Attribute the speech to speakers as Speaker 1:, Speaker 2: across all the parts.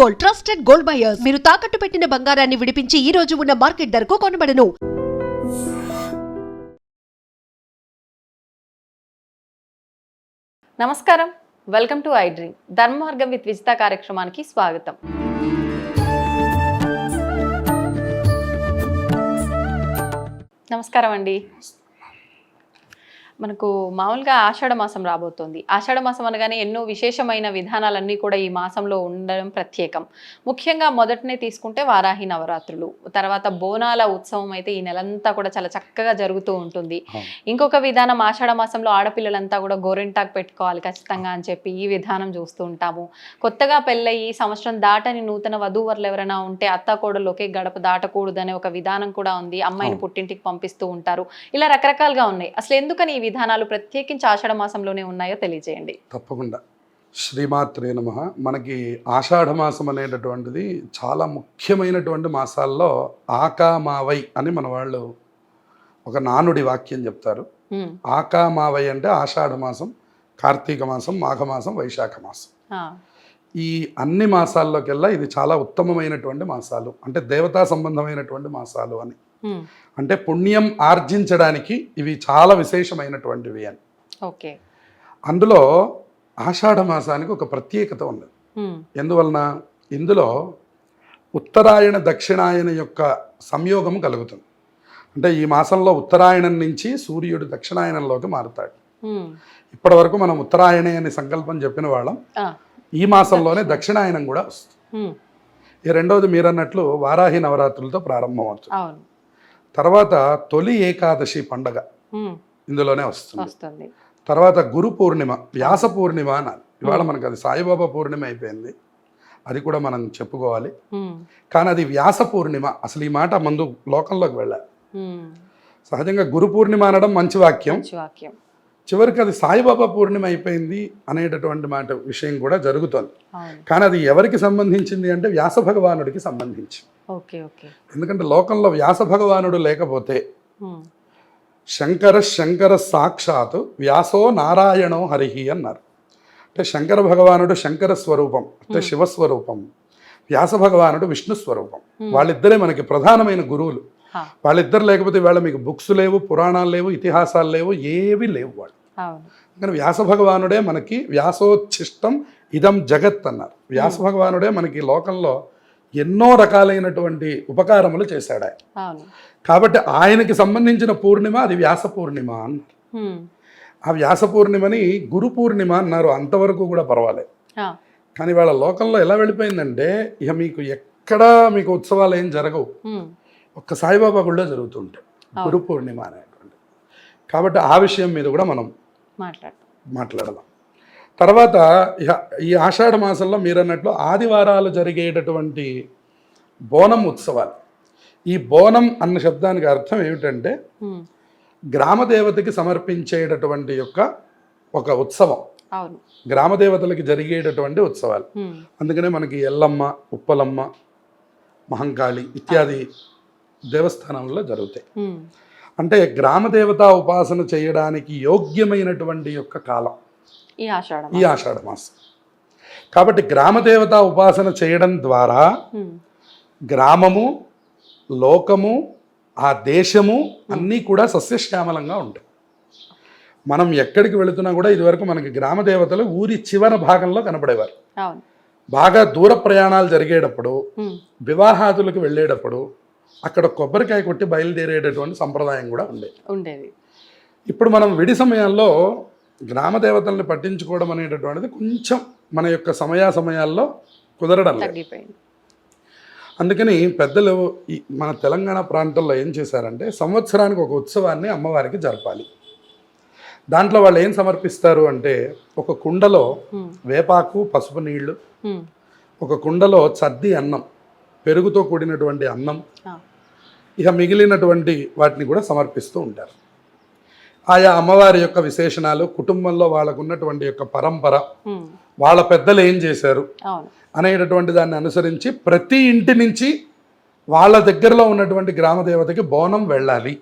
Speaker 1: Gold trusted gold buyers మీరు తాకట్టు పెట్టిన బంగారాన్ని విడిపించి ఈ రోజు ఉన్న మార్కెట్ ధరకు కొనబడను.
Speaker 2: నమస్కారం, వెల్కమ్ టు ఐ డ్రీమ్. ధర్మ మార్గం విత్ విజిత కార్యక్రమానికి స్వాగతం. నమస్కారం అండి. మనకు మామూలుగా ఆషాఢ మాసం రాబోతోంది. ఆషాఢ మాసం అనగానే ఎన్నో విశేషమైన విధానాలన్నీ కూడా ఈ మాసంలో ఉండడం ప్రత్యేకం. ముఖ్యంగా మొదటనే తీసుకుంటే వారాహి నవరాత్రులు, తర్వాత బోనాల ఉత్సవం అయితే ఈ నెలంతా కూడా చాలా చక్కగా జరుగుతూ ఉంటుంది. ఇంకొక విధానం, ఆషాఢ మాసంలో ఆడపిల్లలంతా కూడా గోరెంటాకు పెట్టుకోవాలి ఖచ్చితంగా అని చెప్పి ఈ విధానం చూస్తూ ఉంటాము. కొత్తగా పెళ్ళయి సంవత్సరం దాటని నూతన వధూవరులు ఎవరైనా ఉంటే అత్తాకోడలోకే గడప దాటకూడదనే ఒక విధానం కూడా ఉంది. అమ్మాయిని పుట్టింటికి పంపిస్తూ ఉంటారు. ఇలా రకరకాలుగా ఉన్నాయి. అసలు ఎందుకని ఈ విధానాలు ప్రత్యేకించి ఆషాఢ మాసంలోనే ఉన్నాయో తెలియజేయండి.
Speaker 3: తప్పకుండా. శ్రీమాత్రే నమః. మనకి ఆషాఢ మాసం అనేటటువంటిది చాలా ముఖ్యమైనటువంటి మాసాల్లో ఆకామావై అని మన వాళ్ళు ఒక నానుడి వాక్యం చెప్తారు. ఆకామావై అంటే ఆషాఢ మాసం, కార్తీక మాసం, మాఘమాసం, వైశాఖ మాసం. ఈ అన్ని మాసాల్లోకెల్లా ఇది చాలా ఉత్తమమైనటువంటి మాసాలు, అంటే దేవతా సంబంధమైనటువంటి మాసాలు అని. అంటే పుణ్యం ఆర్జించడానికి ఇవి చాలా విశేషమైనటువంటివి అని.
Speaker 2: ఓకే.
Speaker 3: అందులో ఆషాఢ మాసానికి ఒక ప్రత్యేకత ఉన్నది. ఎందువలన? ఇందులో ఉత్తరాయణ దక్షిణాయన యొక్క సంయోగం కలుగుతుంది. అంటే ఈ మాసంలో ఉత్తరాయణం నుంచి సూర్యుడు దక్షిణాయనంలోకి మారుతాడు. ఇప్పటి వరకు మనం ఉత్తరాయణే అని సంకల్పం చెప్పిన వాళ్ళం. ఈ మాసంలోనే దక్షిణాయనం కూడా వస్తుంది. ఈ రెండవది మీరు అన్నట్లు వారాహి నవరాత్రులతో ప్రారంభం అవుతుంది. తర్వాత తొలి ఏకాదశి పండగ ఇందులోనే వస్తుంది. తర్వాత గురు పూర్ణిమ, వ్యాస పూర్ణిమ అనాలి. ఇవాళ మనకు అది సాయిబాబా పూర్ణిమ అయిపోయింది, అది కూడా మనం చెప్పుకోవాలి. కానీ అది వ్యాస పూర్ణిమ. అసలు ఈ మాట ముందు లోకంలోకి వెళ్ళాలి. సహజంగా గురు పూర్ణిమ అనడం మంచి వాక్యం, చివరికి అది సాయిబాబా పూర్ణిమ అయిపోయింది అనేటటువంటి మాట విషయం కూడా జరుగుతుంది. కానీ అది ఎవరికి సంబంధించింది అంటే వ్యాస భగవానుడికి సంబంధించి. ఎందుకంటే లోకంలో వ్యాస భగవానుడు లేకపోతే శంకర సాక్షాత్ వ్యాసో నారాయణో హరిహి అన్నారు. అంటే శంకర భగవానుడు శంకర స్వరూపం, అంటే శివస్వరూపం. వ్యాస భగవానుడు విష్ణు స్వరూపం. వాళ్ళిద్దరే మనకి ప్రధానమైన గురువులు. వాళ్ళిద్దరు లేకపోతే వాళ్ళ మీకు బుక్స్ లేవు, పురాణాలు లేవు, ఇతిహాసాలు లేవు, ఏవి లేవు వాళ్ళు. కానీ వ్యాస భగవానుడే మనకి వ్యాసోచ్ఛిష్టం ఇదం జగత్ అన్నారు. వ్యాస భగవానుడే మనకి లోకంలో ఎన్నో రకాలైనటువంటి ఉపకారములు చేశాడు ఆయన. కాబట్టి ఆయనకి సంబంధించిన పూర్ణిమ అది వ్యాస పూర్ణిమ అన్నారు. ఆ వ్యాస పూర్ణిమని గురు పూర్ణిమ అన్నారు. అంతవరకు కూడా పర్వాలేదు. కానీ వాళ్ళ లోకంలో ఎలా వెళ్ళిపోయిందంటే ఇక మీకు ఎక్కడా మీకు ఉత్సవాలు ఏం జరగవు, ఒక్క సాయిబాబా గుళ్ళో జరుగుతుంటాయి గురు పూర్ణిమ అనేటువంటి. కాబట్టి ఆ విషయం మీద కూడా మనం మాట్లాడదాం. తర్వాత ఈ ఆషాఢ మాసంలో మీరు అన్నట్లు ఆదివారాలు జరిగేటటువంటి బోనం ఉత్సవాలు. ఈ బోనం అన్న శబ్దానికి అర్థం ఏమిటంటే గ్రామదేవతకి సమర్పించేటటువంటి ఒక ఉత్సవం, గ్రామదేవతలకి జరిగేటటువంటి ఉత్సవాలు. అందుకనే మనకి ఎల్లమ్మ, ఉప్పలమ్మ, మహంకాళి ఇత్యాది దేవస్థానంలో జరుగుతాయి. అంటే గ్రామదేవతా ఉపాసన చేయడానికి యోగ్యమైనటువంటి యొక్క కాలం ఈ ఆషాఢ మాసం. కాబట్టి గ్రామదేవతా ఉపాసన చేయడం ద్వారా గ్రామము, లోకము, ఆ దేశము అన్నీ కూడా సస్యశ్యామలంగా ఉంటాయి. మనం ఎక్కడికి వెళుతున్నా కూడా ఇదివరకు మనకి గ్రామదేవతలు ఊరి చివరి భాగంలో కనపడేవారు. బాగా దూర ప్రయాణాలు జరిగేటప్పుడు, వివాహాదులకు వెళ్ళేటప్పుడు అక్కడ కొబ్బరికాయ కొట్టి బయలుదేరేటటువంటి సంప్రదాయం కూడా ఉండేది. ఇప్పుడు మనం విడి సమయాల్లో గ్రామదేవతల్ని పట్టించుకోవడం అనేటటువంటిది కొంచెం మన యొక్క సమయాల్లో కుదరడం లేదు. అందుకని పెద్దలు మన తెలంగాణ ప్రాంతంలో ఏం చేశారంటే సంవత్సరానికి ఒక ఉత్సవాన్ని అమ్మవారికి జరపాలి. దాంట్లో వాళ్ళు ఏం సమర్పిస్తారు అంటే ఒక కుండలో వేపాకు, పసుపు నీళ్లు, ఒక కుండలో చద్ది అన్నం, పెరుగుతో కూడినటువంటి అన్నం, ఇక మిగిలినటువంటి వాటిని కూడా సమర్పిస్తూ ఉంటారు. ఆయా అమ్మవారి యొక్క విశేషణాలు, కుటుంబంలో వాళ్ళకు ఉన్నటువంటి యొక్క పరంపర, వాళ్ళ పెద్దలు ఏం చేశారు అనేటటువంటి దాన్ని అనుసరించి ప్రతి ఇంటి నుంచి వాళ్ళ దగ్గరలో ఉన్నటువంటి గ్రామదేవతకి బోనం వెళ్ళాలి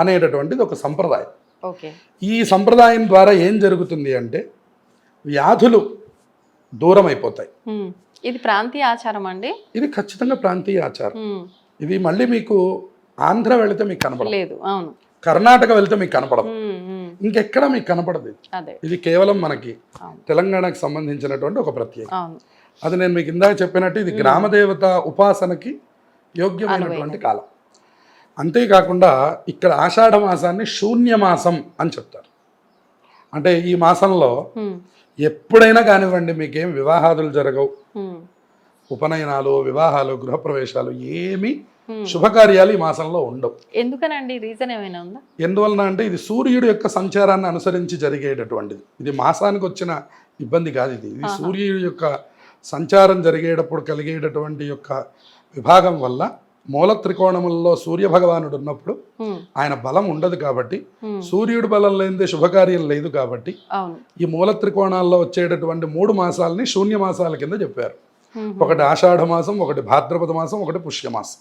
Speaker 3: అనేటటువంటిది ఒక సంప్రదాయం. ఈ సంప్రదాయం ద్వారా ఏం జరుగుతుంది అంటే వ్యాధులు దూరం అయిపోతాయి.
Speaker 2: ఇది ప్రాంతీయ ఆచారం అండి?
Speaker 3: ఇది ఖచ్చితంగా ప్రాంతీయ ఆచారం.
Speaker 2: ఉమ్.
Speaker 3: ఇది మళ్ళీ మీకు ఆంధ్ర వెళితే మీకు కనపడదు,
Speaker 2: లేదు. అవును.
Speaker 3: కర్ణాటక వెళ్తే మీకు కనపడదు,
Speaker 2: ఉమ్, ఉమ్.
Speaker 3: ఇంకెక్కడ మీకు కనపడదు.
Speaker 2: అదే.
Speaker 3: ఇది కేవలం మనకి
Speaker 2: అవును.
Speaker 3: తెలంగాణకు సంబంధించినటువంటి ఒక ప్రత్యేకత.
Speaker 2: అవును.
Speaker 3: అది నేను మీకు ఇందాక చెప్పినట్టు ఇది గ్రామదేవత ఉపాసనకి యోగ్యమైనటువంటి కాలం. అంతేకాకుండా ఇక్కడ ఆషాఢ మాసాన్ని శూన్యమాసం అని చెప్తారు. అంటే ఈ మాసంలో
Speaker 2: ఉమ్,
Speaker 3: ఎప్పుడైనా కానివ్వండి మీకేం వివాహాదులు జరగవు,
Speaker 2: ఉమ్,
Speaker 3: ఉపనయనాలు, వివాహాలు, గృహప్రవేశాలు ఏమీ శుభకార్యాలు ఈ మాసంలో ఉండవు.
Speaker 2: ఎందుకనండి? రీజన్ ఏమైనా ఉందా?
Speaker 3: ఎందువలన అంటే ఇది సూర్యుడి యొక్క సంచారాన్ని అనుసరించి జరిగేటటువంటిది. ఇది మాసానికి వచ్చిన ఇబ్బంది కాదు. ఇది సూర్యుడి యొక్క సంచారం జరిగేటప్పుడు కలిగేటటువంటి యొక్క విభాగం వల్ల మూల త్రికోణములలో సూర్య భగవానుడు ఉన్నప్పుడు
Speaker 2: ఉమ్,
Speaker 3: ఆయన బలం ఉండదు కాబట్టి,
Speaker 2: ఉమ్.
Speaker 3: సూర్యుడి బలం లేనిదే శుభకార్యం లేదు కాబట్టి
Speaker 2: అవును.
Speaker 3: ఈ మూల త్రికోణాల్లో వచ్చేటటువంటి 3 మాసాలని శూన్య మాసాల కింద చెప్పారు.
Speaker 2: ఉమ్.
Speaker 3: ఒకటి ఆషాఢ మాసం, ఒకటి భాద్రపద మాసం, ఒకటి పుష్యమాసం.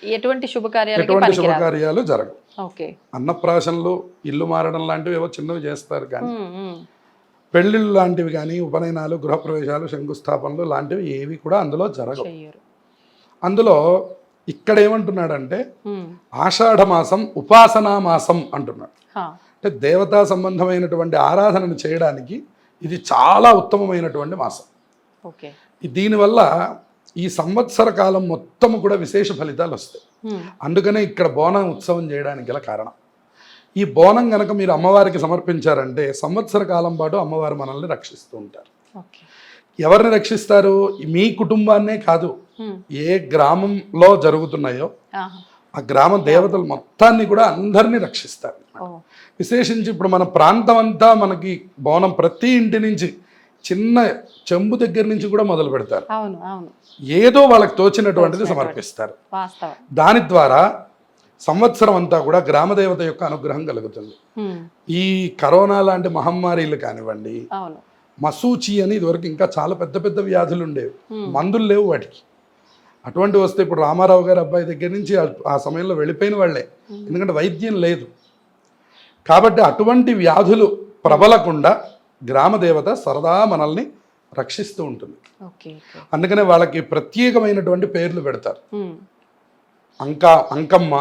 Speaker 2: ఎటువంటి శుభకార్యాలకి
Speaker 3: ఎటువంటి
Speaker 2: పనికిరాదు.
Speaker 3: శుభకార్యాలు జరగవు.
Speaker 2: ఓకే.
Speaker 3: అన్నప్రాశనలు, ఇల్లు మారడం లాంటివి ఏవో చిన్నవి చేస్తారు కానీ
Speaker 2: ఉమ్, ఉమ్.
Speaker 3: పెళ్ళిళ్ళు లాంటివి కానీ, ఉపనయనాలు, గృహప్రవేశాలు, శంకుస్థాపనలు లాంటివి ఏవి కూడా అందులో జరగవు.
Speaker 2: చెయ్యరు.
Speaker 3: అందులో ఇక్కడ ఏమంటున్నాడంటే
Speaker 2: ఉమ్.
Speaker 3: ఆషాఢ మాసం ఉపాసనా మాసం అంటున్నాడు.
Speaker 2: హా.
Speaker 3: అంటే దేవతా సంబంధమైనటువంటి ఆరాధనను చేయడానికి ఇది చాలా ఉత్తమమైనటువంటి మాసం.
Speaker 2: ఓకే.
Speaker 3: దీనివల్ల ఈ సంవత్సర కాలం మొత్తం కూడా విశేష ఫలితాలు వస్తాయి.
Speaker 2: ఉమ్.
Speaker 3: అందుకనే ఇక్కడ బోనం ఉత్సవం చేయడానికి గల కారణం. ఈ బోనం గనక మీరు అమ్మవారికి సమర్పించారంటే సంవత్సర కాలం పాటు అమ్మవారు మనల్ని రక్షిస్తూ ఉంటారు.
Speaker 2: ఓకే.
Speaker 3: ఎవరిని రక్షిస్తారు? మీ కుటుంబాన్నే కాదు,
Speaker 2: ఉమ్.
Speaker 3: ఏ గ్రామంలో జరుగుతున్నాయో
Speaker 2: ఆహా.
Speaker 3: ఆ గ్రామ దేవతలు మొత్తాన్ని కూడా అందరినీ రక్షిస్తారు.
Speaker 2: ఓ.
Speaker 3: విశేషించి ఇప్పుడు మన ప్రాంతం అంతా మనకి బోనం ప్రతి ఇంటి నుంచి చిన్న చెంబు దగ్గర నుంచి కూడా మొదలు పెడతారు.
Speaker 2: అవును. అవును.
Speaker 3: ఏదో వాళ్ళకి తోచినటువంటిది సమర్పిస్తారు.
Speaker 2: వాస్తవం.
Speaker 3: దాని ద్వారా సంవత్సరం అంతా కూడా గ్రామదేవత యొక్క అనుగ్రహం కలుగుతుంది.
Speaker 2: ఉమ్.
Speaker 3: ఈ కరోనా లాంటి మహమ్మారీలు కానివ్వండి,
Speaker 2: అవును.
Speaker 3: మసూచి అని ఇదివరకు ఇంకా చాలా పెద్ద పెద్ద వ్యాధులు ఉండేవి, మందులు లేవు వాటికి. అటువంటి వస్తే ఇప్పుడు రామారావు గారి అబ్బాయి దగ్గర నుంచి ఆ సమయంలో వెళ్ళిపోయిన వాళ్ళే, ఎందుకంటే వైద్యం లేదు. కాబట్టి అటువంటి వ్యాధులు ప్రబలకుండా గ్రామదేవత సరదా మనల్ని రక్షిస్తూ ఉంటుంది.
Speaker 2: ఓకే. ఓకే.
Speaker 3: అందుకనే వాళ్ళకి ప్రత్యేకమైనటువంటి పేర్లు పెడతారు.
Speaker 2: ఉమ్.
Speaker 3: అంకమ్మ,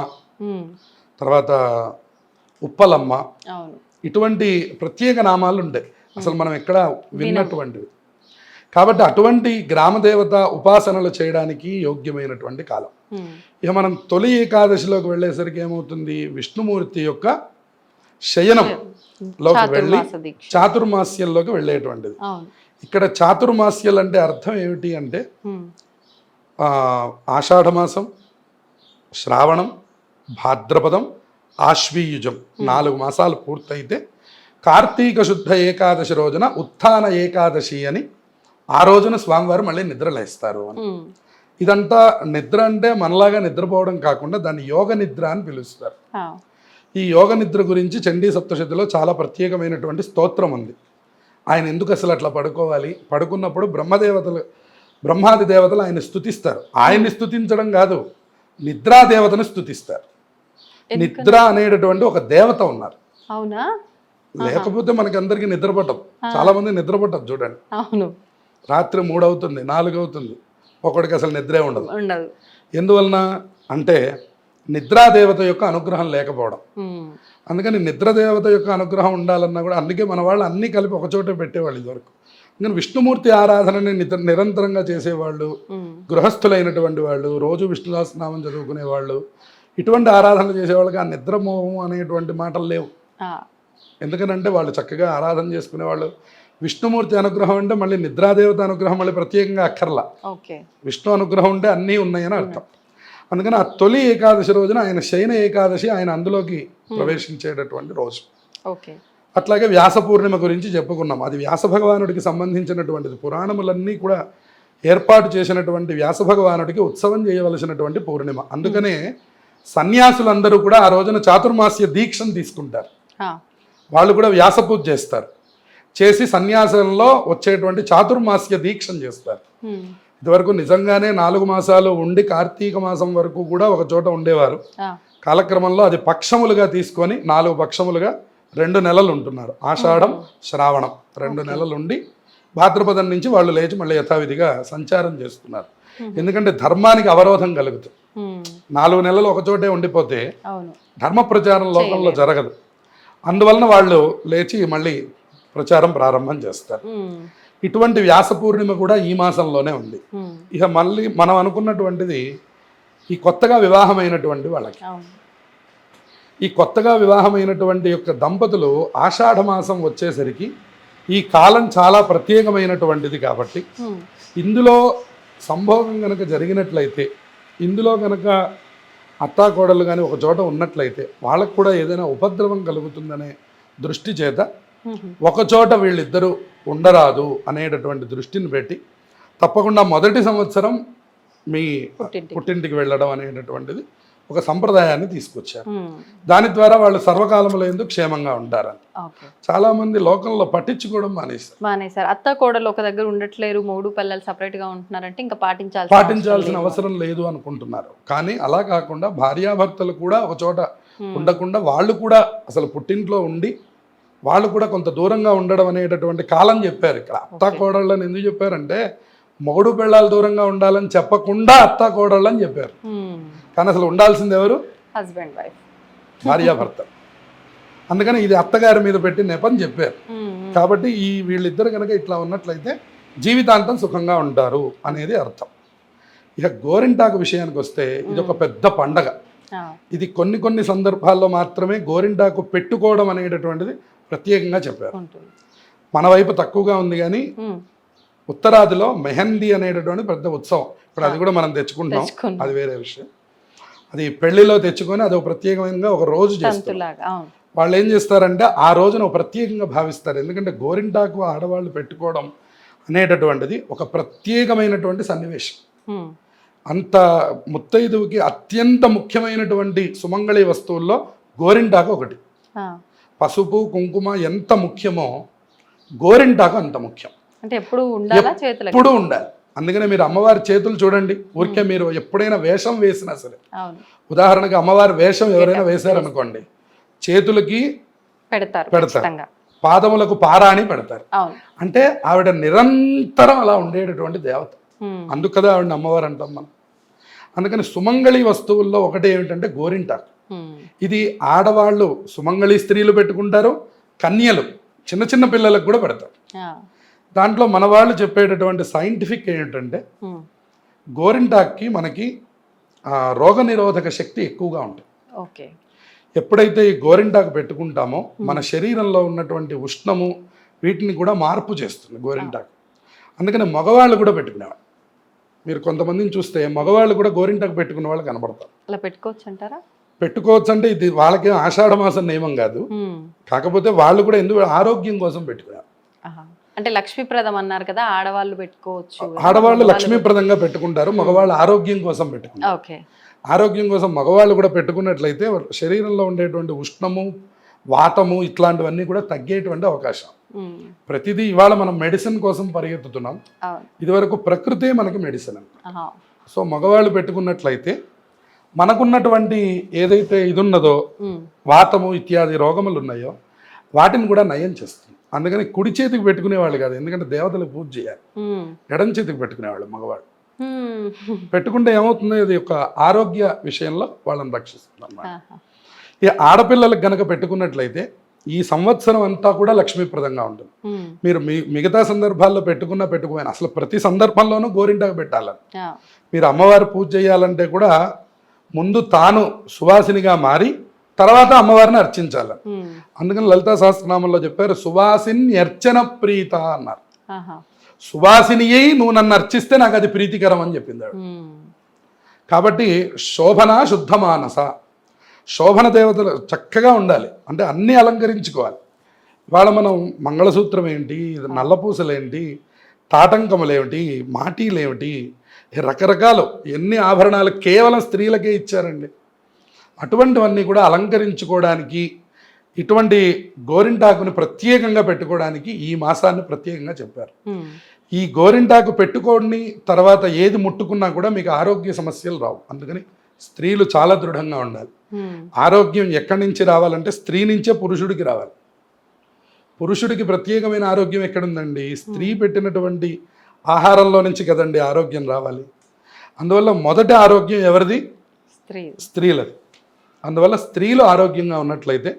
Speaker 2: ఉమ్.
Speaker 3: తర్వాత ఉప్పలమ్మ,
Speaker 2: అవును.
Speaker 3: ఇటువంటి ప్రత్యేక నామాలు ఉంటాయి, అసలు మనం ఎక్కడ విన్నటువంటివి. కాబట్టి అటువంటి గ్రామదేవత ఉపాసనలు చేయడానికి యోగ్యమైనటువంటి కాలం.
Speaker 2: ఉమ్.
Speaker 3: ఇక మనం తొలి ఏకాదశిలోకి వెళ్ళేసరికి ఏమవుతుంది? విష్ణుమూర్తి యొక్క శయనంలోకి వెళ్ళి
Speaker 2: చాతుర్మాస దీక్ష.
Speaker 3: చాతుర్మాస్యంలోకి వెళ్ళేటువంటిది.
Speaker 2: అవును.
Speaker 3: ఇక్కడ చాతుర్మాస్యాలు అంటే అర్థం ఏమిటి అంటే
Speaker 2: ఉమ్.
Speaker 3: ఆషాఢమాసం, శ్రావణం, భాద్రపదం, ఆశ్వీయుజం 4 మాసాలు పూర్తయితే కార్తీక శుద్ధ ఏకాదశి రోజున ఉత్థాన ఏకాదశి అని ఆ రోజున స్వామివారు మళ్ళీ నిద్రలేస్తారు అని.
Speaker 2: ఉమ్.
Speaker 3: ఇదంతా నిద్ర అంటే మనలాగా నిద్రపోవడం కాకుండా దాన్ని యోగ నిద్ర అని పిలుస్తారు.
Speaker 2: ఆ.
Speaker 3: ఈ యోగ నిద్ర గురించి చండీ సప్తశతిలో చాలా ప్రత్యేకమైనటువంటి స్తోత్రం ఉంది. ఆయన ఎందుకు అసలు అట్లా పడుకోవాలి? పడుకున్నప్పుడు బ్రహ్మాది దేవతలు ఆయన స్తుతిస్తారు. ఆయన్ని స్తుతించడం కాదు, నిద్రాదేవతను స్తుతిస్తారు. నిద్ర అనేటటువంటి ఒక దేవత ఉన్నారు.
Speaker 2: అవునా?
Speaker 3: లేకపోతే మనకి అందరికీ నిద్ర పట్టదు. చాలా మంది నిద్ర పట్టదు చూడండి.
Speaker 2: అవును.
Speaker 3: రాత్రి 3 అవుతుంది, 4 అవుతుంది, ఒకడికి అసలు నిద్రే ఉండదు.
Speaker 2: ఉండదు.
Speaker 3: ఎందువలన అంటే నిద్రాదేవత యొక్క అనుగ్రహం లేకపోవడం.
Speaker 2: ఉమ్.
Speaker 3: అందుకని నిద్రదేవత యొక్క అనుగ్రహం ఉండాలన్నా కూడా అందుకే మన వాళ్ళు అన్నీ కలిపి ఒకచోటే పెట్టేవాళ్ళు ఇదివరకు. అందుకని విష్ణుమూర్తి ఆరాధనని నిరంతరంగా చేసేవాళ్ళు,
Speaker 2: ఉమ్.
Speaker 3: గృహస్థులైనటువంటి వాళ్ళు, రోజు విష్ణు సహస్రనామం చదువుకునేవాళ్ళు, ఇటువంటి ఆరాధనలు చేసేవాళ్ళకి ఆ నిద్రమోహం అనేటువంటి మాటలు లేవు.
Speaker 2: ఆ.
Speaker 3: ఎందుకనంటే వాళ్ళు చక్కగా ఆరాధన చేసుకునేవాళ్ళు. విష్ణుమూర్తి అనుగ్రహం అంటే మళ్ళీ నిద్రాదేవత అనుగ్రహం మళ్ళీ ప్రత్యేకంగా అక్కర్లా.
Speaker 2: ఓకే.
Speaker 3: విష్ణు అనుగ్రహం ఉంటే అన్నీ ఉన్నాయని అర్థం. అందుకని ఆ తొలి ఏకాదశి రోజున ఆయన శయన ఏకాదశి, ఆయన అందులోకి ప్రవేశించేటటువంటి రోజు.
Speaker 2: ఓకే.
Speaker 3: అట్లాగే వ్యాస పూర్ణిమ గురించి చెప్పుకున్నాం. అది వ్యాస భగవానుడికి సంబంధించినటువంటిది. పురాణములన్నీ కూడా ఏర్పాటు చేసినటువంటి వ్యాస భగవానుడికి ఉత్సవం చేయవలసినటువంటి పూర్ణిమ. అందుకనే సన్యాసులందరూ కూడా ఆ రోజున చాతుర్మాస్య దీక్షను తీసుకుంటారు.
Speaker 2: ఆ.
Speaker 3: వాళ్ళు కూడా వ్యాస పూజ చేస్తారు. చేసి సన్యాసంలో వచ్చేటువంటి చాతుర్మాస్య దీక్షను చేస్తారు.
Speaker 2: ఉమ్.
Speaker 3: ఇదివరకు నిజంగానే 4 మాసాలు ఉండి కార్తీక మాసం వరకు కూడా ఒక చోట ఉండేవారు.
Speaker 2: ఆ.
Speaker 3: కాలక్రమంలో అది పక్షములుగా తీసుకొని 4 పక్షములుగా 2 నెలలు ఉంటున్నారు. ఆషాఢం, శ్రావణం 2 నెలలు ఉండి భాద్రపదం నుంచి వాళ్ళు లేచి మళ్ళీ యథావిధిగా సంచారం చేస్తున్నారు. ఎందుకంటే ధర్మానికి అవరోధం కలుగుతుంది. 4 నెలలు ఒకచోటే ఉండిపోతే
Speaker 2: అవును.
Speaker 3: ధర్మ ప్రచారం లోకంలో జరగదు. అందువలన వాళ్ళు లేచి మళ్ళీ ప్రచారం ప్రారంభం చేస్తారు. ఇటువంటి వ్యాస పూర్ణిమ కూడా ఈ మాసంలోనే ఉంది. ఇక మళ్ళీ మనం అనుకున్నటువంటిది ఈ కొత్తగా వివాహమైనటువంటి వాళ్ళకి,
Speaker 2: అవును.
Speaker 3: ఈ కొత్తగా వివాహమైనటువంటి యొక్క దంపతులు ఆషాఢ మాసం వచ్చేసరికి ఈ కాలం చాలా ప్రత్యేకమైనటువంటిది కాబట్టి ఇందులో సంభోగం కనుక జరిగినట్లయితే, ఇందులో కనుక అత్తాకోడలు కానీ ఒక చోట ఉన్నట్లయితే వాళ్ళకు కూడా ఏదైనా ఉపద్రవం కలుగుతుందనే దృష్టి చేత ఒకచోట వీళ్ళిద్దరూ ఉండరాదు అనేటటువంటి దృష్టిని పెట్టి తప్పకుండా మొదటి సంవత్సరం మీ పుట్టింటికి వెళ్ళడం అనేటటువంటిది ఒక సంప్రదాయాన్ని తీసుకొచ్చారు. దాని ద్వారా వాళ్ళు సర్వకాలంలో ఎందుకు క్షేమంగా ఉంటారని చాలా మంది లోకంలో పట్టించుకోవడం
Speaker 2: మానేశారు. అత్త కోడలు ఒక దగ్గర ఉండట్లేరు, మూడు పిల్లలు సపరేట్ గా ఉంటున్నారంటే ఇంకా
Speaker 3: పాటించాల్సిన అవసరం లేదు అనుకుంటున్నారు. కానీ అలా కాకుండా భార్యాభర్తలు కూడా ఒక చోట ఉండకుండా వాళ్ళు కూడా అసలు పుట్టింట్లో ఉండి వాళ్ళు కూడా కొంత దూరంగా ఉండడం అనేటటువంటి కాలం చెప్పారు. ఇక్కడ అత్తా కోడళ్ళని ఎందుకు చెప్పారంటే మొగుడు పిల్లలు దూరంగా ఉండాలని చెప్పకుండా అత్తా కోడళ్ళని చెప్పారు. కానీ అసలు ఉండాల్సింది ఎవరు?
Speaker 2: హస్బెండ్ వైఫ్,
Speaker 3: భార్యాభర్త. అందుకని ఇది అత్తగారి మీద పెట్టి నెపని చెప్పారు. కాబట్టి ఈ వీళ్ళిద్దరు కనుక ఇట్లా ఉన్నట్లయితే జీవితాంతం సుఖంగా ఉంటారు అనేది అర్థం. ఇక గోరింటాకు విషయానికి వస్తే ఇది ఒక పెద్ద పండగ. ఇది కొన్ని సందర్భాల్లో మాత్రమే గోరింటాకు పెట్టుకోవడం అనేటటువంటిది ప్రత్యేకంగా చెప్పారు. మన వైపు తక్కువగా ఉంది, కానీ ఉత్తరాదిలో మెహందీ అనేటటువంటి పెద్ద ఉత్సవం. ఇప్పుడు అది కూడా మనం తెచ్చుకుంటాం, అది వేరే విషయం. అది పెళ్లిలో తెచ్చుకొని అది ఒక ప్రత్యేకమైన ఒక రోజు చేస్తారు. వాళ్ళు ఏం చేస్తారంటే ఆ రోజున ఒక ప్రత్యేకంగా భావిస్తారు. ఎందుకంటే గోరింటాకు ఆడవాళ్ళు పెట్టుకోవడం అనేటటువంటిది ఒక ప్రత్యేకమైనటువంటి సన్నివేశం. అంత ముత్తైదువుకి అత్యంత ముఖ్యమైనటువంటి సుమంగళి వస్తువుల్లో గోరింటాకు ఒకటి. పసుపు కుంకుమ ఎంత ముఖ్యమో గోరింటాకు అంత ముఖ్యం.
Speaker 2: అంటే ఎప్పుడు ఉండాలి.
Speaker 3: అందుకనే మీరు అమ్మవారి చేతులు చూడండి. ఊరికే మీరు ఎప్పుడైనా వేషం వేసినా సరే, ఉదాహరణకు అమ్మవారి వేషం ఎవరైనా వేశారనుకోండి, చేతులకి పెడతారు, పాదములకు పారాణి పెడతారు. అంటే ఆవిడ నిరంతరం అలా ఉండేటటువంటి దేవత. అందుకు కదా ఆవిడ అమ్మవారు అంటాం మనం. అందుకని సుమంగళి వస్తువుల్లో ఒకటి ఏమిటంటే గోరింటాకు. ఇది ఆడవాళ్ళు సుమంగళి స్త్రీలు పెట్టుకుంటారు, కన్యలు చిన్న చిన్న పిల్లలకు కూడా పెడతారు. దాంట్లో మన వాళ్ళు చెప్పేటటువంటి సైంటిఫిక్ ఏంటంటే గోరింటాక్కి మనకి రోగనిరోధక శక్తి ఎక్కువగా ఉంటుంది. ఎప్పుడైతే ఈ గోరింటాకు పెట్టుకుంటామో మన శరీరంలో ఉన్నటువంటి ఉష్ణము వీటిని కూడా మార్పు చేస్తుంది గోరింటాకు. అందుకని మగవాళ్ళు కూడా పెట్టుకునేవాళ్ళు. మీరు కొంతమందిని చూస్తే మగవాళ్ళు కూడా గోరింటాకు పెట్టుకునే వాళ్ళు కనబడతారు.
Speaker 2: అలా పెట్టుకోవచ్చు అంటారా?
Speaker 3: పెట్టుకోవచ్చు. అంటే ఇది వాళ్ళకి ఆషాఢ మాసం నియమం కాదు, కాకపోతే వాళ్ళు కూడా ఎందుకు ఆరోగ్యం కోసం పెట్టుకున్నారు.
Speaker 2: అంటే లక్ష్మీప్రదం అన్నారు కదా, ఆడవాళ్ళు పెట్టుకోవచ్చు.
Speaker 3: ఆడవాళ్ళు లక్ష్మీప్రదంగా పెట్టుకుంటారు, మగవాళ్ళు ఆరోగ్యం కోసం పెట్టుకుంటారు. ఆరోగ్యం కోసం మగవాళ్ళు కూడా పెట్టుకున్నట్లయితే శరీరంలో ఉండేటువంటి ఉష్ణము వాతము ఇట్లాంటివన్నీ కూడా తగ్గేటువంటి అవకాశం. ప్రతిదీ ఇవాళ మనం మెడిసిన్ కోసం పరిగెత్తుతున్నాం, ఇదివరకు ప్రకృతే మనకి మెడిసిన్. సో మగవాళ్ళు పెట్టుకున్నట్లయితే మనకున్నటువంటి ఏదైతే ఇది ఉన్నదో వాతము ఇత్యాది రోగములు ఉన్నాయో వాటిని కూడా నయం చేస్తుంది. అందుకని కుడి చేతికి పెట్టుకునేవాళ్ళు కాదు, ఎందుకంటే దేవతలకు పూజ చేయాలి. ఎడం చేతికి పెట్టుకునేవాళ్ళు మగవాళ్ళు. పెట్టుకుంటే ఏమవుతుంది, ఇది ఒక ఆరోగ్య విషయంలో వాళ్ళని రక్షిస్తుంది అన్నమాట. ఈ ఆడపిల్లలకు గనక పెట్టుకున్నట్లయితే ఈ సంవత్సరం అంతా కూడా లక్ష్మీప్రదంగా ఉంటుంది. మీరు మిగతా సందర్భాల్లో పెట్టుకుపోయినా అసలు ప్రతి సందర్భంలోనూ గోరింటాకు పెట్టాలని. మీరు అమ్మవారి పూజ చేయాలంటే కూడా ముందు తాను సువాసినిగా మారి తర్వాత అమ్మవారిని అర్చించాలని. అందుకని లలితా సహస్రనామంలో చెప్పారు సువాసిని అర్చన ప్రీత అన్నారు. సువాసిని అయి నువ్వు నన్ను అర్చిస్తే నాకు అది ప్రీతికరం అని చెప్పింది. కాబట్టి శోభన శుద్ధ మానస, శోభన దేవతలు చక్కగా ఉండాలి అంటే అన్నీ అలంకరించుకోవాలి. ఇవాళ మనం మంగళసూత్రం ఏంటి, నల్లపూసలేంటి, తాటంకములేమిటి, మాటీలేమిటి, రకరకాలు ఎన్ని ఆభరణాలు కేవలం స్త్రీలకే ఇచ్చారండి. అటువంటివన్నీ కూడా అలంకరించుకోవడానికి ఇటువంటి గోరింటాకుని ప్రత్యేకంగా పెట్టుకోవడానికి ఈ మాసాన్ని ప్రత్యేకంగా చెప్పారు. ఈ గోరింటాకు పెట్టుకోని తర్వాత ఏది ముట్టుకున్నా కూడా మీకు ఆరోగ్య సమస్యలు రావు. అందుకని స్త్రీలు చాలా దృఢంగా ఉండాలి. ఆరోగ్యం ఎక్కడి నుంచి రావాలంటే స్త్రీ నుంచే పురుషుడికి రావాలి. పురుషుడికి ప్రత్యేకమైన ఆరోగ్యం ఎక్కడుందండి? స్త్రీ పెట్టినటువంటి ఆహారంలో నుంచి కదండి ఆరోగ్యం రావాలి. అందువల్ల మొదటి ఆరోగ్యం ఎవరిది? స్త్రీలది. అందువల్ల స్త్రీలు ఆరోగ్యంగా ఉన్నట్లయితే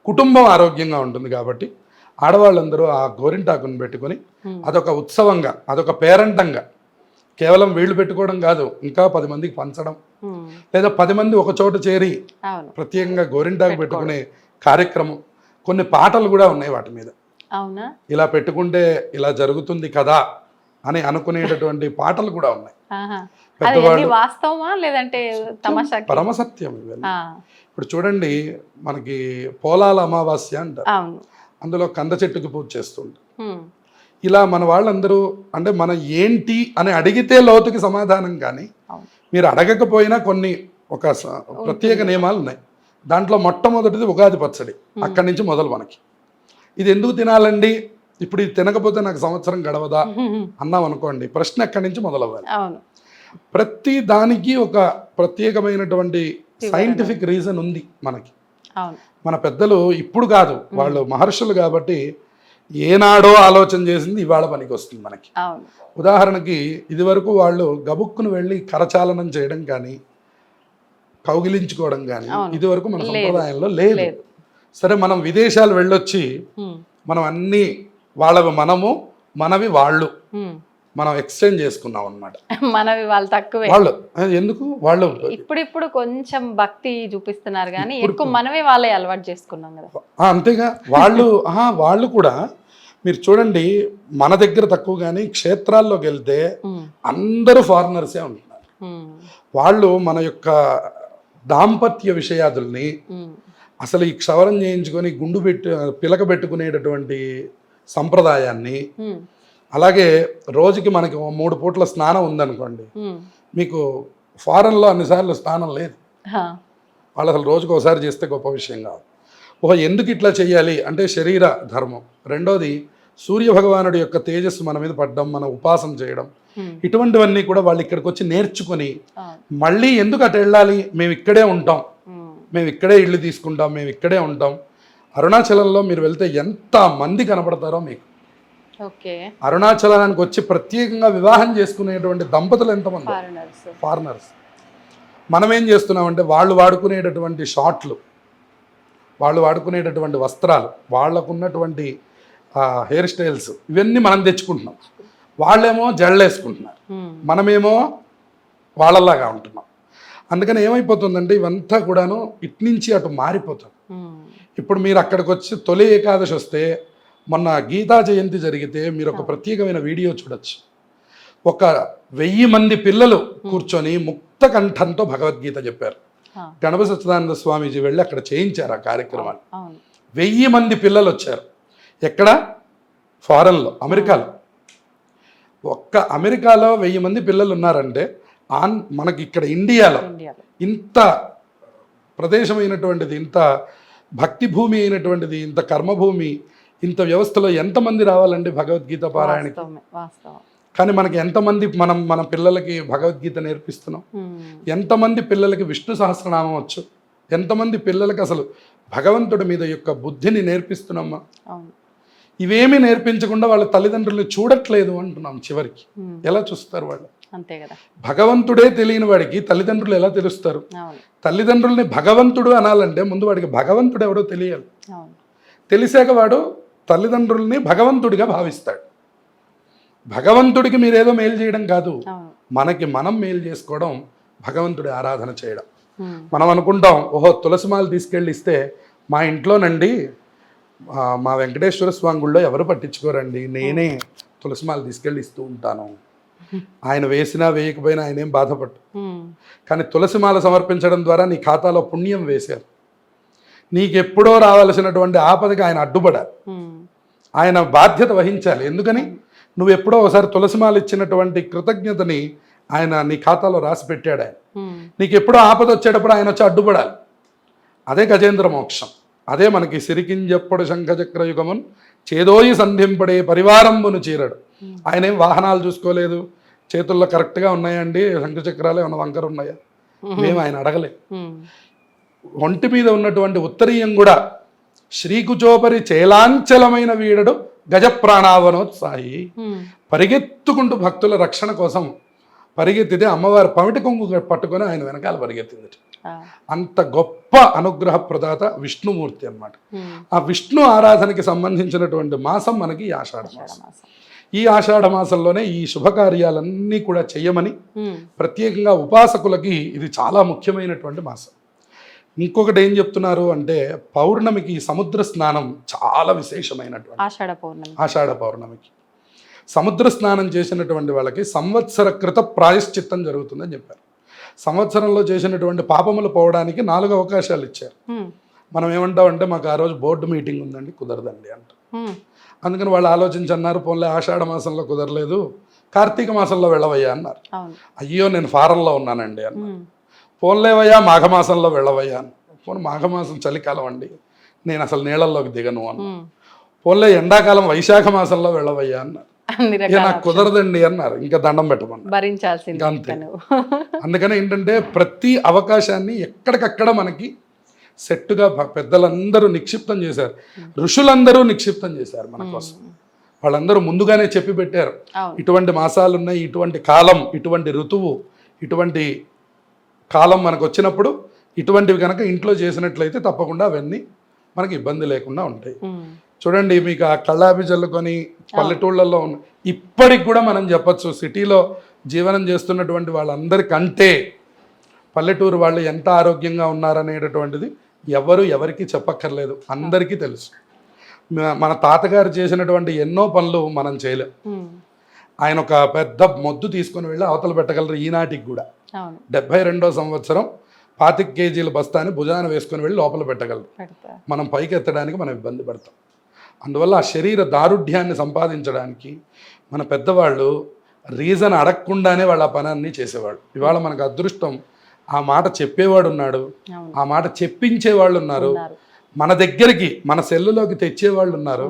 Speaker 3: కుటుంబం ఆరోగ్యంగా ఉంటుంది. కాబట్టి ఆడవాళ్ళందరూ ఆ గోరింటాకుని పెట్టుకొని అదొక ఉత్సవంగా, అదొక పేరంటంగా, కేవలం వీళ్ళు పెట్టుకోవడం కాదు, ఇంకా 10 మందికి పంచడం, లేదా 10 మంది ఒక చోట చేరి ప్రత్యేకంగా గోరింటాకు పెట్టుకునే కార్యక్రమం. కొన్ని పాటలు కూడా ఉన్నాయి వాటి మీద.
Speaker 2: అవునా? ఇలా
Speaker 3: పెట్టుకుంటే ఇలా జరుగుతుంది కదా అని అనుకునేటటువంటి పాటలు కూడా ఉన్నాయి.
Speaker 2: వాస్తవమా లేదంటే తమాషా?
Speaker 3: పరమసత్యం ఇవన్నీ. ఇప్పుడు చూడండి, మనకి పోలాల అమావాస్య అంటారు, అందులో కంద చెట్టుకి పూజ చేస్తుంటారు. ఇలా మన వాళ్ళందరూ అంటే మనం ఏంటి అని అడిగితే లోతుకి సమాధానం, కానీ మీరు అడగకపోయినా కొన్ని ఒక ప్రత్యేక నియమాలు ఉన్నాయి. దాంట్లో మొట్టమొదటిది ఉగాది పచ్చడి. అక్కడి నుంచి మొదలు మనకి ఇది ఎందుకు తినాలండి, ఇప్పుడు ఇది తినకపోతే నాకు సంవత్సరం గడవదా అన్నాం అనుకోండి, ప్రశ్న ఎక్కడి నుంచి మొదలవ్వాలి. ప్రతి దానికి ఒక ప్రత్యేకమైనటువంటి సైంటిఫిక్ రీజన్ ఉంది మనకి. మన పెద్దలు ఇప్పుడు కాదు, వాళ్ళు మహర్షులు కాబట్టి ఏనాడో ఆలోచన చేసింది ఇవాళ పనికి వస్తుంది మనకి. ఉదాహరణకి ఇదివరకు వాళ్ళు గబుక్కును వెళ్ళి కరచాలనం చేయడం కానీ కౌగిలించుకోవడం కానీ ఇదివరకు మన సంప్రదాయంలో లేదు. సరే, మనం విదేశాలు వెళ్ళొచ్చి మనం అన్ని వాళ్ళవి మనము, మనవి వాళ్ళు, మనం ఎక్స్చేంజ్ చేసుకున్నాం అనమాట.
Speaker 2: మనవి వాళ్ళు తక్కువే.
Speaker 3: వాళ్ళు ఎందుకు? వాళ్ళు
Speaker 2: ఇప్పుడు కొంచెం భక్తి చూపిస్తున్నారు కానీ ఎక్కువ మనమే వాళ్ళే అలవాటు చేసుకున్నాం కదా.
Speaker 3: అంతేగా. వాళ్ళు కూడా మీరు చూడండి, మన దగ్గర తక్కువ, కానీ క్షేత్రాల్లోకి వెళ్తే అందరూ ఫారినర్సే ఉంటున్నారు. వాళ్ళు మన యొక్క దాంపత్య విషయాదుల్ని అసలు ఈ క్షవరం చేయించుకొని గుండు పిలక పెట్టుకునేటటువంటి సంప్రదాయాన్ని, అలాగే రోజుకి మనకి 3 పూట్ల స్నానం ఉందనుకోండి, మీకు ఫారెన్లో అన్నిసార్లు స్నానం లేదు. వాళ్ళు అసలు రోజుకు ఒకసారి చేస్తే గొప్ప విషయం కాదు. ఎందుకు ఇట్లా చేయాలి అంటే శరీర ధర్మం. రెండోది సూర్య భగవానుడి యొక్క తేజస్సు మన మీద పడడం, మన ఉపాసన చేయడం, ఇటువంటివన్నీ కూడా వాళ్ళు ఇక్కడికి వచ్చి నేర్చుకొని మళ్ళీ ఎందుకు అటు వెళ్ళాలి, మేము ఇక్కడే ఉంటాం, మేము ఇక్కడే ఇల్లు తీసుకుంటాం, మేము ఇక్కడే ఉంటాం. అరుణాచలంలో మీరు వెళ్తే ఎంత మంది కనపడతారో మీకు. అరుణాచలానికి వచ్చి ప్రత్యేకంగా వివాహం చేసుకునేటువంటి దంపతులు ఎంతమంది? ఫారినర్స్. మనం ఏం చేస్తున్నామంటే వాళ్ళు వాడుకునేటటువంటి షార్ట్లు, వాళ్ళు వాడుకునేటటువంటి వస్త్రాలు, వాళ్ళకున్నటువంటి హెయిర్ స్టైల్స్, ఇవన్నీ మనం తెచ్చుకుంటున్నాం. వాళ్ళేమో జడలేసుకుంటున్నారు, మనమేమో వాళ్ళలాగా ఉంటున్నాం. అందుకని ఏమైపోతుందంటే ఇవంతా కూడాను ఇట్నుంచి అటు మారిపోతుంది. ఇప్పుడు మీరు అక్కడికి వచ్చి తొలి ఏకాదశి వస్తే, మొన్న గీతా జయంతి జరిగితే మీరు ఒక ప్రత్యేకమైన వీడియో చూడొచ్చు. 1000 మంది పిల్లలు కూర్చొని ముక్త కంఠంతో భగవద్గీత చెప్పారు. గణపతి సచ్చిదానంద స్వామీజీ వెళ్ళి అక్కడ చేయించారు ఆ కార్యక్రమాన్ని. 1000 మంది పిల్లలు వచ్చారు. ఎక్కడ? ఫారెన్లో, అమెరికాలో. అమెరికాలో 1000 మంది పిల్లలు ఉన్నారంటే మనకి ఇక్కడ ఇండియాలో ఇంత ప్రదేశమైనటువంటిది, ఇంత భక్తి భూమి అయినటువంటిది, ఇంత కర్మభూమి, ఇంత వ్యవస్థలో ఎంతమంది రావాలండి భగవద్గీత పారాయణకి? కానీ మనకి ఎంతమంది మన పిల్లలకి భగవద్గీత నేర్పిస్తున్నాం? ఎంతమంది పిల్లలకి విష్ణు సహస్రనామం వచ్చు? ఎంతమంది పిల్లలకి అసలు భగవంతుడి మీద యొక్క బుద్ధిని నేర్పిస్తున్నామా? ఇవేమీ నేర్పించకుండా వాళ్ళ తల్లిదండ్రుల్ని చూడట్లేదు అంటున్నాం. చివరికి ఎలా చూస్తారు వాళ్ళు?
Speaker 2: అంతే కదా.
Speaker 3: భగవంతుడే తెలియని వాడికి తల్లిదండ్రులు ఎలా తెలుస్తారు? తల్లిదండ్రుల్ని భగవంతుడు అనాలంటే ముందు వాడికి భగవంతుడు ఎవడో తెలియాలి. తెలిసాక వాడు తల్లిదండ్రుల్ని భగవంతుడిగా భావిస్తాడు. భగవంతుడికి మీరేదో మేలు చేయడం కాదు, మనకి మనం మేలు చేసుకోవడం, భగవంతుడి ఆరాధన చేయడం. మనం అనుకుంటాం, తులసిమాల తీసుకెళ్ళి ఇస్తే మా ఇంట్లోనండి, మా వెంకటేశ్వర స్వామి గుళ్ళో ఎవరు పట్టించుకోరండి, నేనే తులసిమాల తీసుకెళ్ళి ఇస్తూ ఉంటాను. ఆయన వేసినా వేయకపోయినా ఆయన ఏం బాధపడ్డు. కానీ తులసిమాల సమర్పించడం ద్వారా నీ ఖాతాలో పుణ్యం వేశారు. నీకెప్పుడో రావాల్సినటువంటి ఆపదకి ఆయన అడ్డుపడాలి, ఆయన బాధ్యత వహించాలి. ఎందుకని? నువ్వు ఎప్పుడో ఒకసారి తులసిమాల ఇచ్చినటువంటి కృతజ్ఞతని ఆయన నీ ఖాతాలో రాసి పెట్టాడు. ఆయన నీకు ఎప్పుడో ఆపద వచ్చేటప్పుడు ఆయన వచ్చి అడ్డుపడాలి. అదే గజేంద్ర మోక్షం. అదే మనకి సిరికింజప్పుడు శంఖచక్ర యుగమున్ చేదోయి సంధింపడే పరివారంబును చీరడు. ఆయన ఏం వాహనాలు చూసుకోలేదు, చేతుల్లో కరెక్ట్గా ఉన్నాయండి, శంఖచక్రాలు ఏమైనా వంకర ఉన్నాయా, మేము ఆయన అడగలే. ఒంటి మీద ఉన్నటువంటి ఉత్తరీయం కూడా శ్రీకుచోపరి చేలాంచలమైన వీడడు గజప్రాణావనోత్సాహి. పరిగెత్తుకుంటూ భక్తుల రక్షణ కోసం పరిగెత్తితే అమ్మవారి పమిటి కొంగు పట్టుకొని ఆయన వెనకాల పరిగెత్తింది. అంత గొప్ప అనుగ్రహ ప్రదాత విష్ణుమూర్తి అన్నమాట. ఆ విష్ణు ఆరాధనకి సంబంధించినటువంటి మాసం మనకి ఈ ఆషాఢ మాసం. ఈ ఆషాఢ మాసంలోనే ఈ శుభకార్యాలన్నీ కూడా చెయ్యమని ప్రత్యేకంగా ఉపాసకులకి ఇది చాలా ముఖ్యమైనటువంటి మాసం. ఇంకొకటి ఏం చెప్తున్నారు అంటే పౌర్ణమికి సముద్ర స్నానం చాలా విశేషమైనటువంటి ఆషాఢ పౌర్ణమికి సముద్ర స్నానం చేసినటువంటి వాళ్ళకి సంవత్సర కృత ప్రాయశ్చిత్తం జరుగుతుందని చెప్పారు. సంవత్సరంలో చేసినటువంటి పాపములు పోవడానికి 4 అవకాశాలు ఇచ్చారు. మనం ఏమంటామంటే మాకు ఆ రోజు బోర్డు మీటింగ్ ఉందండి, కుదరదండి అంట. అందుకని వాళ్ళు ఆలోచించన్నారు, పోన్లే ఆషాఢ మాసంలో కుదరలేదు, కార్తీక మాసంలో వెళ్ళవయ్యా అన్నారు. అయ్యో నేను ఫారంలో ఉన్నానండి అన్న. పోన్లేవయ్యా మాఘమాసంలో వెళ్ళవయ్యా అన్న. పోను మాఘమాసం చలికాలం అండి, నేను అసలు నీళ్ళల్లోకి దిగను అన్న. పోన్లే ఎండాకాలం వైశాఖ మాసంలో వెళ్ళవయ్యా అన్నారు. నాకు కుదరదండి అన్నారు. ఇంకా దండం పెట్టమన్నారు,
Speaker 2: భరించాల్సింది
Speaker 3: అంతే. అందుకని ఏంటంటే ప్రతి అవకాశాన్ని ఎక్కడికక్కడ మనకి సెట్టుగా పెద్దలందరూ నిక్షిప్తం చేశారు, ఋషులందరూ నిక్షిప్తం చేశారు మన కోసం. వాళ్ళందరూ ముందుగానే చెప్పి పెట్టారు, ఇటువంటి మాసాలు ఉన్నాయి, ఇటువంటి కాలం, ఇటువంటి ఋతువు, ఇటువంటి కాలం మనకు వచ్చినప్పుడు ఇటువంటివి కనుక ఇంట్లో చేసినట్లయితే తప్పకుండా అవన్నీ మనకి ఇబ్బంది లేకుండా ఉంటాయి. చూడండి, మీకు ఆ కళ్ళాపి చల్లుకొని పల్లెటూళ్ళల్లో ఉన్న ఇప్పటికి కూడా మనం చెప్పచ్చు, సిటీలో జీవనం చేస్తున్నటువంటి వాళ్ళందరికంటే పల్లెటూరు వాళ్ళు ఎంత ఆరోగ్యంగా ఉన్నారనేటటువంటిది ఎవరికి చెప్పక్కర్లేదు, అందరికీ తెలుసు. మన తాతగారు చేసినటువంటి ఎన్నో పనులు మనం చేయలేం. ఆయన ఒక పెద్ద మొద్దు తీసుకొని వెళ్ళి అవతల పెట్టగలరు ఈనాటికి కూడా. 72వ సంవత్సరం 25 కేజీల బస్తాని భుజాన వేసుకొని వెళ్ళి లోపల పెట్టగలరు. మనం పైకి ఎత్తడానికి మనం ఇబ్బంది పడతాం. అందువల్ల ఆ శరీర దారుఢ్యాన్ని సంపాదించడానికి మన పెద్దవాళ్ళు రీజన్ అడగకుండానే వాళ్ళ పనాన్ని చేసేవాళ్ళు. ఇవాళ మనకు అదృష్టం, ఆ మాట చెప్పేవాడు ఉన్నాడు, ఆ మాట చెప్పించేవాళ్ళు ఉన్నారు, మన దగ్గరికి మన సెల్లులోకి తెచ్చేవాళ్ళు ఉన్నారు.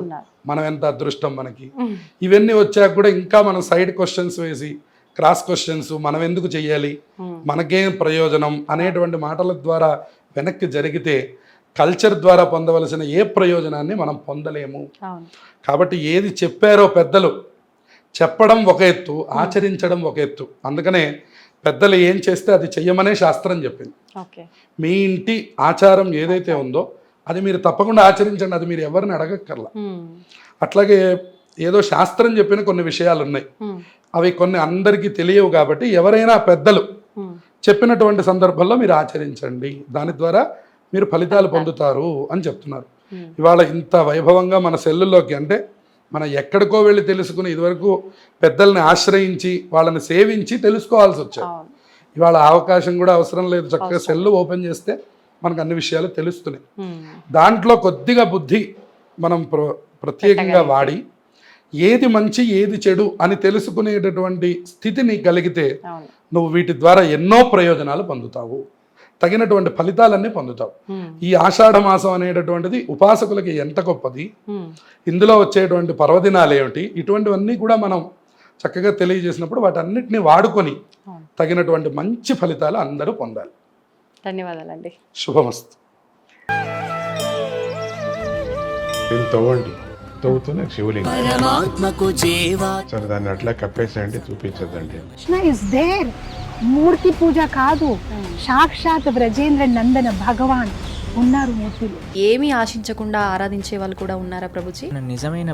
Speaker 3: మనం ఎంత అదృష్టం మనకి. ఇవన్నీ వచ్చాక కూడా ఇంకా మనం సైడ్ క్వశ్చన్స్ వేసి క్రాస్ క్వశ్చన్స్, మనం ఎందుకు చెయ్యాలి, మనకేం ప్రయోజనం అనేటువంటి మాటల ద్వారా వెనక్కి జరిగితే కల్చర్ ద్వారా పొందవలసిన ఏ ప్రయోజనాన్ని మనం పొందలేము. కాబట్టి ఏది చెప్పారో పెద్దలు, చెప్పడం ఒక ఎత్తు, ఆచరించడం ఒక ఎత్తు. అందుకనే పెద్దలు ఏం చేస్తే అది చెయ్యమనే శాస్త్రం చెప్పింది. మీ ఇంటి ఆచారం ఏదైతే ఉందో అది మీరు తప్పకుండా ఆచరించండి, అది మీరు ఎవరిని అడగక్కర్లా. అట్లాగే ఏదో శాస్త్రం చెప్పిన కొన్ని విషయాలు ఉన్నాయి, అవి కొన్ని అందరికీ తెలియవు. కాబట్టి ఎవరైనా పెద్దలు చెప్పినటువంటి సందర్భంలో మీరు ఆచరించండి, దాని ద్వారా మీరు ఫలితాలు పొందుతారు అని చెప్తున్నారు. ఇవాళ ఇంత వైభవంగా మన సెల్లుల్లోకి, అంటే మనం ఎక్కడికో వెళ్ళి తెలుసుకుని ఇదివరకు పెద్దల్ని ఆశ్రయించి వాళ్ళని సేవించి తెలుసుకోవాల్సి వచ్చాయి. ఇవాళ అవకాశం కూడా అవసరం లేదు, చక్కగా సెల్లు ఓపెన్ చేస్తే మనకు అన్ని విషయాలు తెలుస్తున్నాయి. దాంట్లో కొద్దిగా బుద్ధి మనం ప్రత్యేకంగా వాడి ఏది మంచి ఏది చెడు అని తెలుసుకునేటటువంటి స్థితి నీకు కలిగితే నువ్వు వీటి ద్వారా ఎన్నో ప్రయోజనాలు పొందుతావు, తగినటువంటి ఫలితాలన్నీ పొందుతావు. ఈ ఆషాఢ మాసం అనేటటువంటిది ఉపాసకులకి ఎంత గొప్పది, ఇందులో వచ్చేటువంటి పర్వదినాలు ఏమిటి, ఇటువంటివన్నీ కూడా మనం చక్కగా తెలియజేసినప్పుడు వాటన్నిటిని వాడుకొని తగినటువంటి మంచి ఫలితాలు అందరూ పొందాలి.
Speaker 2: ధన్యవాదాలండి.
Speaker 3: శుభమస్తు.
Speaker 4: తవ్వండి, తవ్వుతూనే శివలింగం. సరే దాన్ని అట్లా కప్పేసేయండి, చూపించదండి.
Speaker 5: Krishna is there. మూర్తి పూజ కాదు, సాక్షాత్ బ్రజేంద్ర నందన భగవాన్ ఉన్నారు మూర్తిలో.
Speaker 6: ఏమీ ఆశించకుండా ఆరాధించే వాళ్ళు కూడా ఉన్నారా ప్రభుజీ?
Speaker 7: నిజమైన